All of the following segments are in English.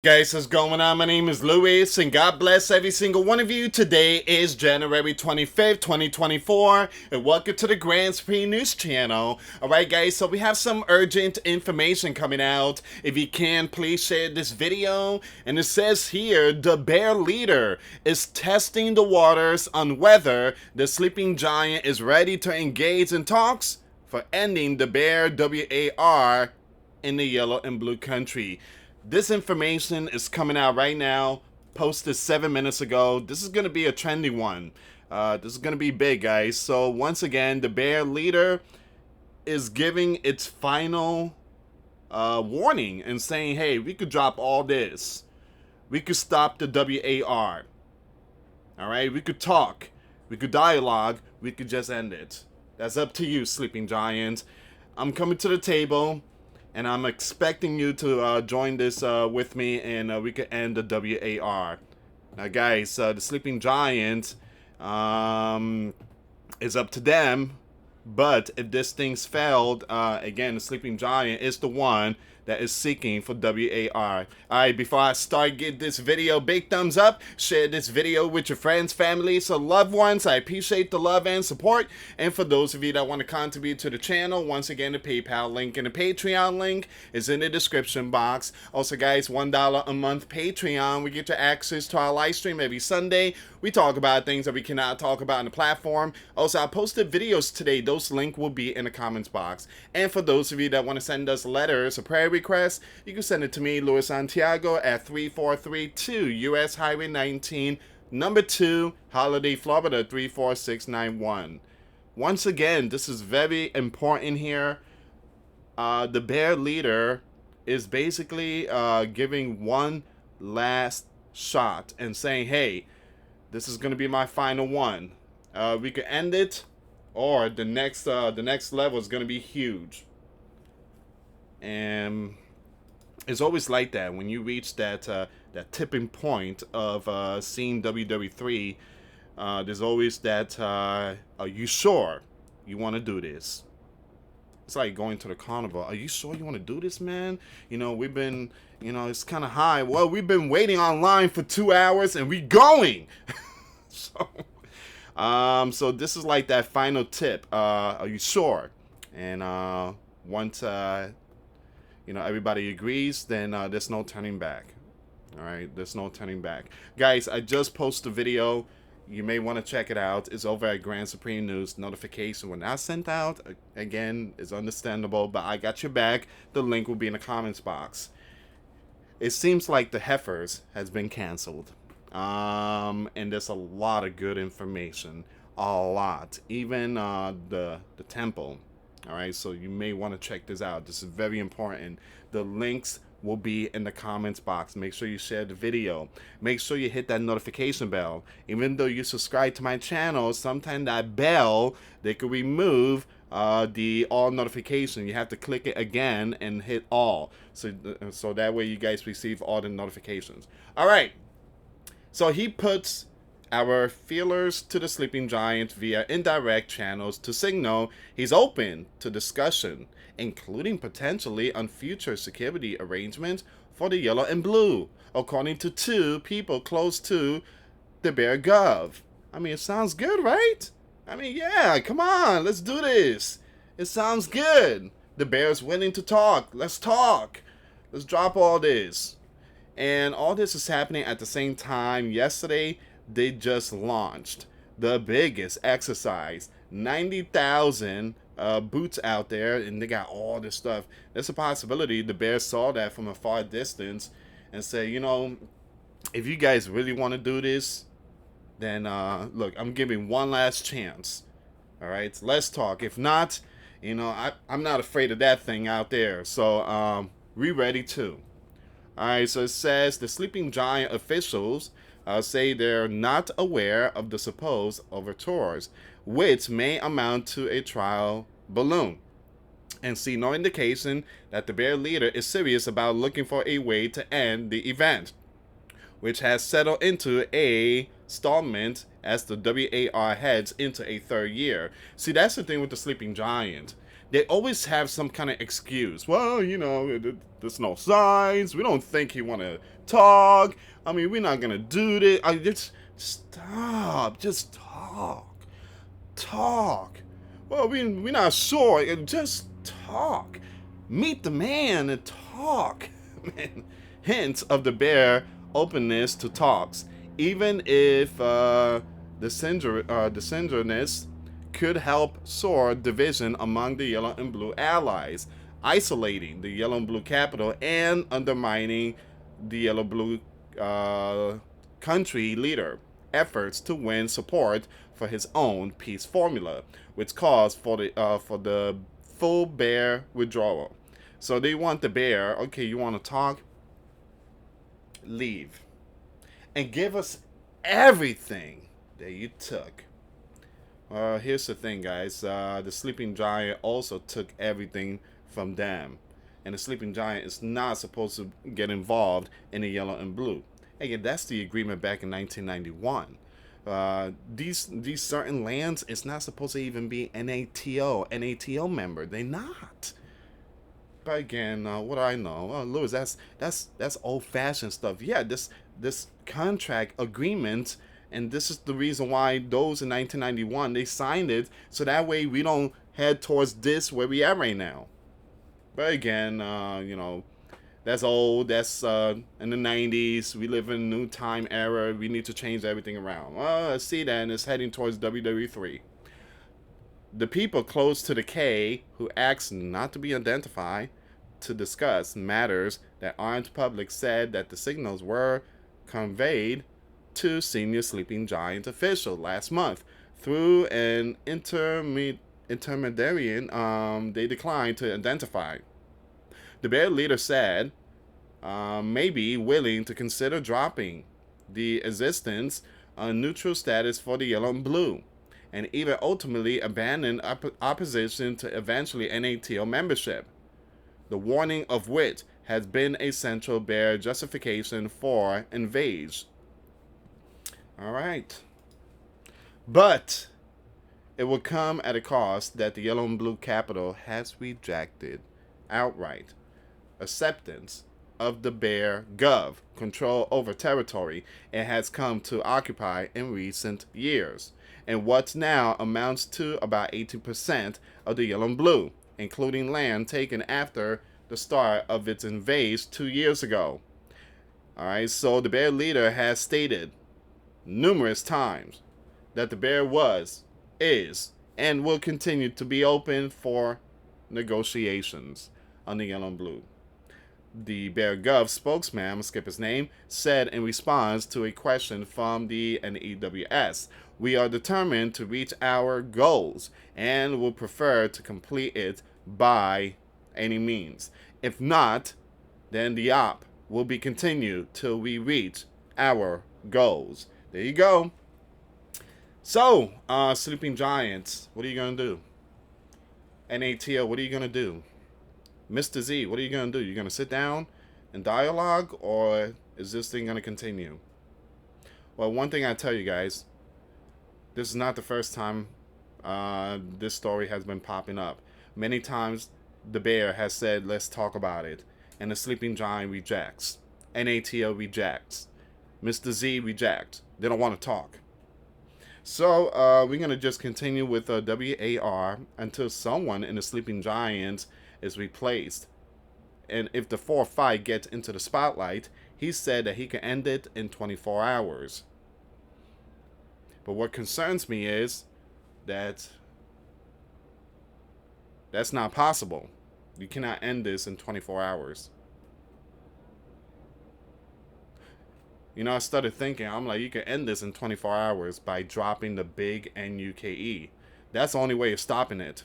Guys, what's going on? My name is Luis, and God bless every single one of you. Today is January 25th, 2024, and welcome to the Grand Supreme News Channel. Alright guys, so we have some urgent information coming out. If you can, please share this video. And it says here, the bear leader is testing the waters on whether the sleeping giant is ready to engage in talks for ending the bear WAR in the yellow and blue country. This information is coming out right now, posted 7 minutes ago. This is going to be a trendy one. This is going to be big, guys. So once again, the bear leader is giving its final warning and saying, hey, we could drop all this. We could stop the WAR. All right, we could talk. We could dialogue. We could just end it. That's up to you, sleeping giant. I'm coming to the table, and I'm expecting you to join this with me, and we could end the WAR. Now, guys, the sleeping giant is up to them. But if this thing's failed, again, the sleeping giant is the one that is seeking for WAR. Alright, before I start, give this video big thumbs up. Share this video with your friends, families, or loved ones. I appreciate the love and support. And for those of you that want to contribute to the channel, once again, the PayPal link and the Patreon link is in the description box. Also, guys, $1 a month Patreon. We get you access to our live stream every Sunday. We talk about things that we cannot talk about on the platform. Also, I posted videos today. Those links will be in the comments box. And for those of you that want to send us letters or prayer requests, you can send it to me, Luis Santiago, at 3432 US Highway 19, number 2, Holiday, Florida 34691. Once again, this is very important here. The bear leader is basically giving one last shot and saying, hey, this is going to be my final one. We could end it, or the next level is going to be huge. And it's always like that when you reach that tipping point of seeing WWE3. There's always that. Are you sure you want to do this? It's like going to the carnival. Are you sure you want to do this, man? You know, we've been, it's kind of high. Well, we've been waiting online for 2 hours and we going. So this is like that final tip. Are you sure? And once everybody agrees, then there's no turning back. All right, there's no turning back, guys. I just posted a video. You may want to check it out. It's over at Grand Supreme News. Notification when that's sent out, again, is understandable, but I got your back. The link will be in the comments box. It seems like the Heifers has been canceled. And there's a lot of good information. A lot. Even the temple. All right, so you may want to check this out. This is very important. The links will be in the comments box. Make sure you share the video. Make sure you hit that notification bell. Even though you subscribe to my channel, sometimes that bell, they could remove the all notification. You have to click it again and hit all. So that way you guys receive all the notifications. All right. So he puts our feelers to the sleeping giant via indirect channels to signal he's open to discussion, including potentially on future security arrangements for the yellow and blue, according to 2 people close to the Bear Gov. I mean, it sounds good, right? I mean, yeah, come on, let's do this. It sounds good. The Bear's willing to talk. Let's talk. Let's drop all this. And all this is happening at the same time. Yesterday, they just launched the biggest exercise. 90,000 boots out there, and they got all this stuff. There's a possibility the Bears saw that from a far distance and say, if you guys really want to do this, then look, I'm giving one last chance. All right, let's talk. If not, I'm not afraid of that thing out there. So we ready too. Alright, so it says the sleeping giant officials say they're not aware of the supposed overtures, which may amount to a trial balloon, and see no indication that the bear leader is serious about looking for a way to end the event, which has settled into a stallment as the WAR heads into a 3rd year. See, that's the thing with the sleeping giant. They always have some kind of excuse. Well, there's no signs. We don't think he want to talk. I mean, we're not gonna do this. I just stop. Just talk. Well, we're not sure. Just talk. Meet the man and talk. Man, hints of the bear openness to talks, even if the synchronous could help soar division among the yellow and blue allies, isolating the yellow and blue capital and undermining the yellow blue country leader efforts to win support for his own peace formula, which calls for the full bear withdrawal. So they want the bear. Okay, you want to talk? Leave and give us everything that you took. Here's the thing, guys. The sleeping giant also took everything from them, and the sleeping giant is not supposed to get involved in the yellow and blue. Again, that's the agreement back in 1991. These certain lands is not supposed to even be NATO member. They're not. But again, what do I know? Louis, that's old fashioned stuff. Yeah, this contract agreement, and this is the reason why those in 1991 they signed it, so that way we don't head towards this where we are right now. But again, that's old. That's in the 90s. We live in a new time era. We need to change everything around. Well, let's see then. It's heading towards WWE3. The people close to the K who asked not to be identified to discuss matters that aren't public said that the signals were conveyed to senior sleeping giant official last month through an intermediary. They declined to identify. The bear leader said may be willing to consider dropping the existence neutral status for the yellow and blue, and even ultimately abandon opposition to eventually NATO membership, the warning of which has been a central bear justification for invades. All right. But it will come at a cost that the yellow and blue capital has rejected outright. Acceptance of the bear gov control over territory it has come to occupy in recent years, and what now amounts to about 80% of the yellow and blue, including land taken after the start of its invades 2 years ago. Alright, so the bear leader has stated numerous times that the bear is, and will continue to be open for negotiations on the yellow and blue. The Bear Gov spokesman, I'm gonna skip his name, said in response to a question from the NEWS, "We are determined to reach our goals and will prefer to complete it by any means. If not, then the op will be continued till we reach our goals." There you go. So, Sleeping Giants, what are you gonna do? NATO, what are you gonna do? Mr. Z, what are you going to do? You going to sit down and dialogue, or is this thing going to continue? Well, one thing I tell you guys, this is not the first time this story has been popping up. Many times the bear has said, let's talk about it, and the sleeping giant rejects. NATO rejects. Mr. Z rejects. They don't want to talk. So we're going to just continue with WAR until someone in the sleeping giant is replaced. And if the 4-5 gets into the spotlight, he said that he can end it in 24 hours. But what concerns me is that that's not possible. You cannot end this in 24 hours. I started thinking, I'm like, you can end this in 24 hours by dropping the big NUKE. That's the only way of stopping it.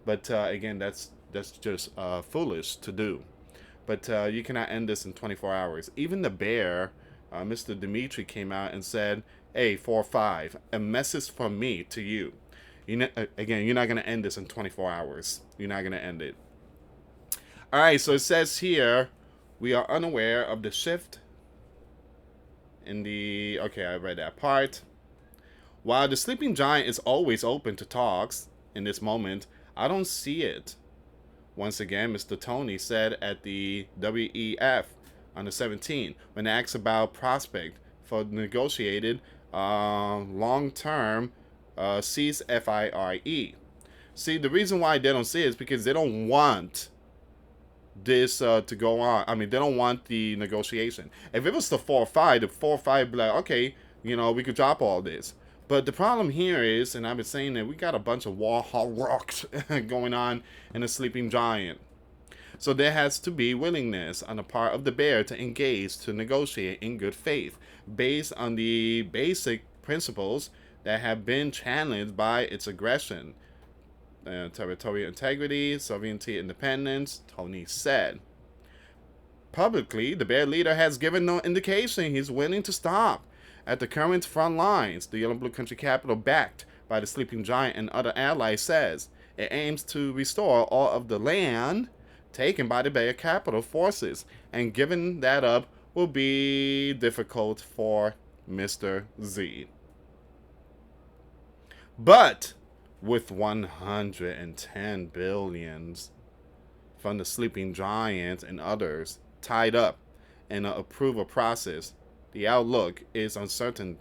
But again, that's just foolish to do. But you cannot end this in 24 hours. Even the bear, Mr. Dimitri, came out and said, hey, 4-5, a message from me to you. Again, you're not going to end this in 24 hours. You're not going to end it. All right, so it says here, we are unaware of the shift in the... Okay, I read that part. While the sleeping giant is always open to talks in this moment, I don't see it. Once again, Mr. Tony said at the WEF on the 17th when asked about prospect for negotiated long-term ceasefire. See, the reason why they don't see it is because they don't want this to go on. I mean, they don't want the negotiation. If it was the 4-5 be like, okay, we could drop all this. But the problem here is, and I've been saying that we got a bunch of wall rocks going on in the Sleeping Giant. So there has to be willingness on the part of the bear to engage, to negotiate in good faith, based on the basic principles that have been challenged by its aggression. Territorial integrity, sovereignty, independence, Tony said. Publicly, the bear leader has given no indication he's willing to stop at the current front lines. The Yellow Blue Country capital, backed by the Sleeping Giant and other allies, says it aims to restore all of the land taken by the bear capital forces, and giving that up will be difficult for Mr. Z. But with 110 billions from the Sleeping Giant and others tied up in an approval process, the outlook is uncertain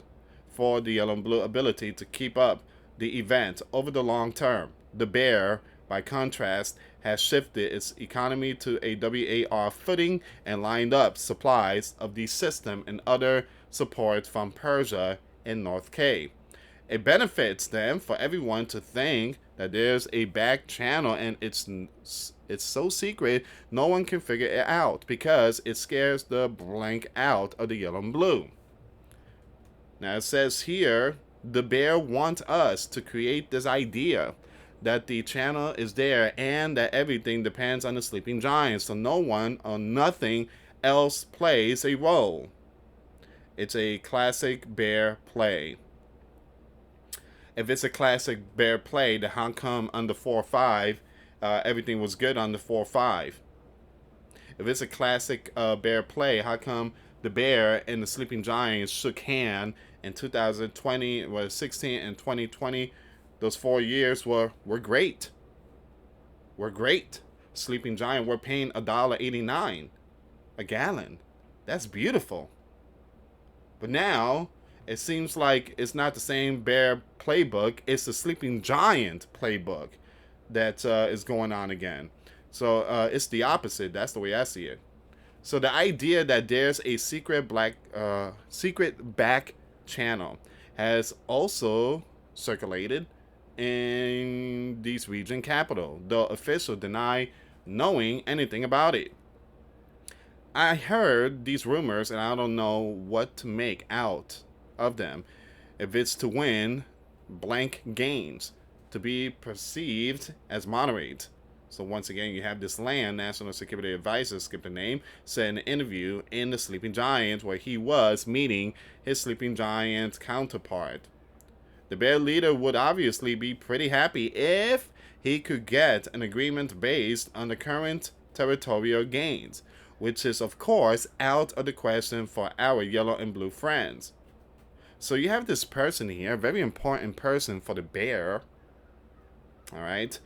for the Yellow and Blue ability to keep up the event over the long term. The bear, by contrast, has shifted its economy to a WAR footing and lined up supplies of the system and other support from Persia and North K. It benefits them for everyone to think that there's a back channel and it's so secret no one can figure it out because it scares the blank out of the Yellow and Blue. Now it says here, the bear wants us to create this idea that the channel is there and that everything depends on the Sleeping Giant, so no one or nothing else plays a role. It's a classic bear play. If it's a classic bear play, then how come under 4-5 everything was good under 4-5? If it's a classic bear play, how come the bear and the Sleeping Giants shook hand in 2020, 16 and 2020? Those 4 years were great. Were great. Sleeping Giant were paying $1.89 a gallon. That's beautiful. But now it seems like it's not the same bear playbook. It's the Sleeping Giant playbook that is going on again. So it's the opposite. That's the way I see it. So the idea that there's a secret back channel has also circulated in these region capital, though officials deny knowing anything about it. I heard these rumors and I don't know what to make out of them. If it's to win blank gains, to be perceived as moderate. So once again, you have this land, National Security Advisor, skip the name, said in an interview in the Sleeping Giant where he was meeting his Sleeping Giant counterpart. The bear leader would obviously be pretty happy if he could get an agreement based on the current territorial gains, which is of course out of the question for our Yellow and Blue friends. So you have this person here, a very important person for the bear, all right,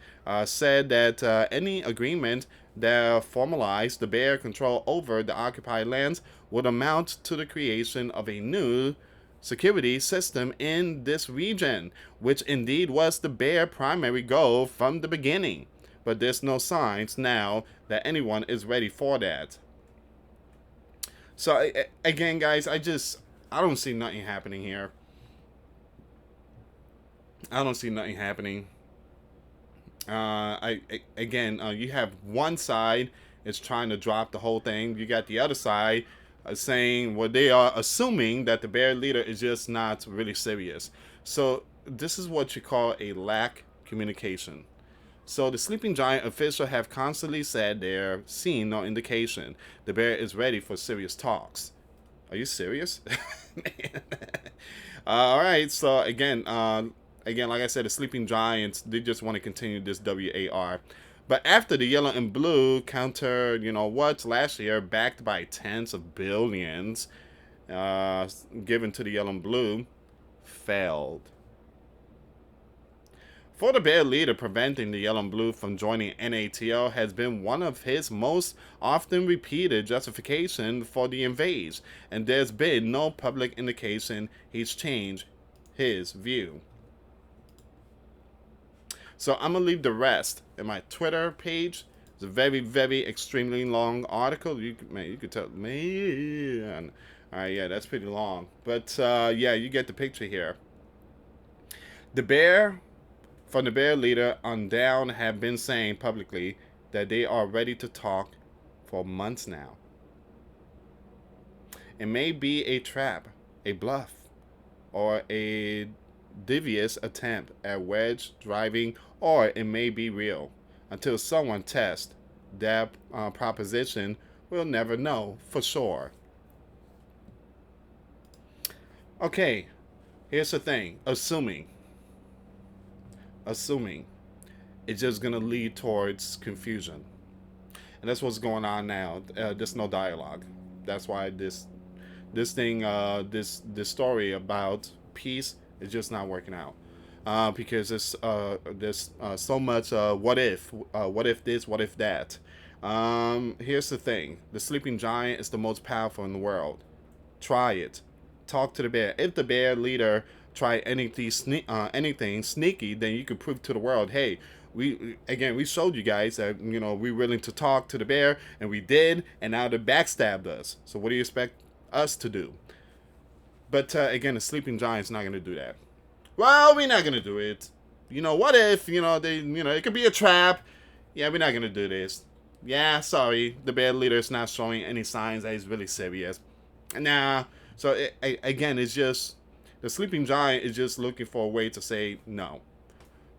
said that any agreement that formalized the bear control over the occupied lands would amount to the creation of a new security system in this region, which indeed was the bear primary goal from the beginning. But there's no signs now that anyone is ready for that. So again, guys, I don't see nothing happening here. I don't see nothing happening. You have one side is trying to drop the whole thing. You got the other side saying, well, they are assuming that the bear leader is just not really serious. So this is what you call a lack communication. So the Sleeping Giant officials have constantly said they're seeing no indication the bear is ready for serious talks. Are you serious? All right. So again, like I said, the Sleeping Giants, they just want to continue this WAR. But after the Yellow and Blue countered, last year, backed by tens of billions given to the Yellow and Blue, failed. For the Bear leader, preventing the Yellow and Blue from joining NATO has been one of his most often repeated justification for the invades, and there's been no public indication he's changed his view. So I'm gonna leave the rest in my Twitter page. It's a very, very extremely long article. You could tell, man. All right, yeah, that's pretty long, but yeah, you get the picture here. The Bear, from the Bear leader on down, have been saying publicly that they are ready to talk for months now. It may be a trap, a bluff, or a devious attempt at wedge driving, or it may be real. Until someone tests that proposition, we'll never know for sure. Okay, here's the thing. Assuming it's just gonna lead towards confusion, and that's what's going on now. There's no dialogue. That's why this story about peace is just not working out. Because there's so much what if this, what if that. Here's the thing: the sleeping giant is the most powerful in the world. Try it. Talk to the bear. If the bear leader try anything sneaky, then you could prove to the world, hey, we showed you guys that we're willing to talk to the bear, and we did, and now they backstabbed us. So what do you expect us to do? But again, the sleeping giant's not gonna do that. Well, we're not gonna do it. What if it could be a trap? Yeah, we're not gonna do this. Yeah, sorry, the bear leader is not showing any signs that he's really serious. Nah. So again, it's just the sleeping giant is just looking for a way to say no,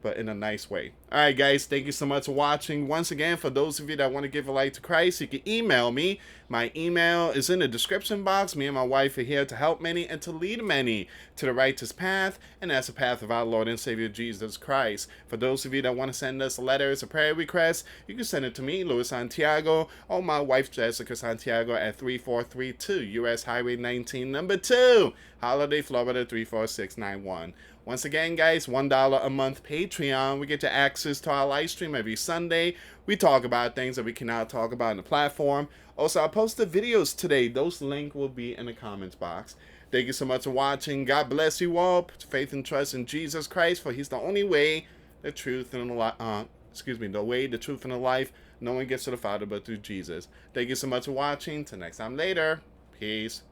but in a nice way. All right, guys, thank you so much for watching. Once again, for those of you that want to give a life to Christ, you can email me. My email is in the description box. Me and my wife are here to help many and to lead many to the righteous path, and that's the path of our Lord and Savior Jesus Christ. For those of you that want to send us letters or prayer requests, you can send it to me, Luis Santiago, or my wife, Jessica Santiago, at 3432 U.S. Highway 19, number 2, Holiday, Florida 34691. Once again, guys, $1 a month Patreon. We get you access to our live stream every Sunday. We talk about things that we cannot talk about in the platform. Also, I posted videos today. Those links will be in the comments box. Thank you so much for watching. God bless you all. Put your faith and trust in Jesus Christ, for He's the only way, the truth, and the way, the truth, and the life. No one gets to the Father but through Jesus. Thank you so much for watching. Till next time later. Peace.